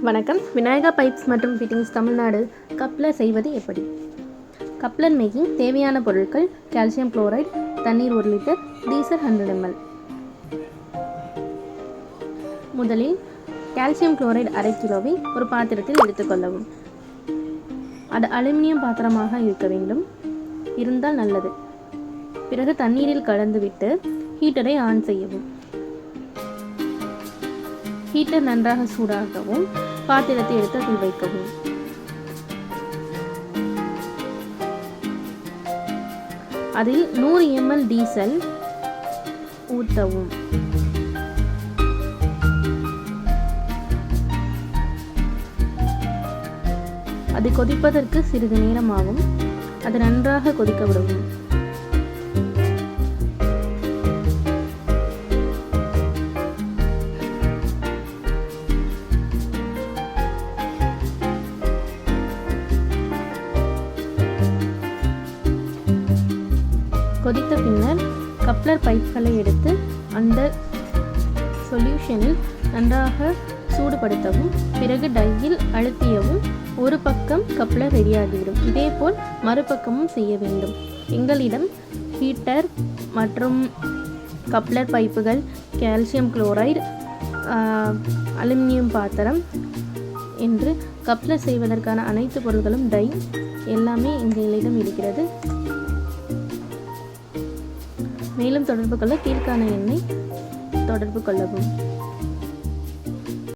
வணக்கம். விநாயகா பைப்ஸ் மற்றும் fittings Tamil Nadu. Coupler செய்வது எப்படி? கப்ளர் மேக்கிங் தேவையான பொருட்கள்: கால்சியம் குளோரைடு, தண்ணீர் 1 லிட்டர், டீசல் 100 ml. முதலில் கால்சியம் குளோரைடு 1/2 கிலோவை ஒரு பாத்திரத்தில் எடுத்துக்கொள்ளவும். அது அலுமினியம் பாத்திரமாக இருக்க வேண்டும், இருந்தால் நல்லது. பிறகு தண்ணீரில் கலந்துவிட்டு ஹீட்டரை ஆன் செய்யவும். ஹீட்டர் நன்றாக சூடாகவும் பாத்திரத்தை எடுத்து அதில் வைக்கவும். அதில் 100 ml டீசல் ஊற்றவும். அது கொதிப்பதற்கு சிறிது நேரமாகும். அது நன்றாக கொதிக்க விடவும். கொதித்த பின்னர் கப்ளர் பைப்களை எடுத்து அந்த சொல்யூஷனில் நன்றாக சூடுபடுத்தவும். பிறகு டையில் அழுத்தியவும். ஒரு பக்கம் கப்ளர் ரெடியாகிவிடும். இதேபோல் மறுபக்கமும் செய்ய வேண்டும். எங்களிடம் ஹீட்டர் மற்றும் கப்ளர் பைப்புகள், கால்சியம் குளோரைடு, அலுமினியம் பாத்திரம் என்று கப்ளர் செய்வதற்கான அனைத்து பொருட்களும், டை எல்லாமே எங்களிடம் இருக்கிறது. மேலும் தொடர்பு கொள்ள கீழ்காண எண்ணை தொடர்பு கொள்ளவும்.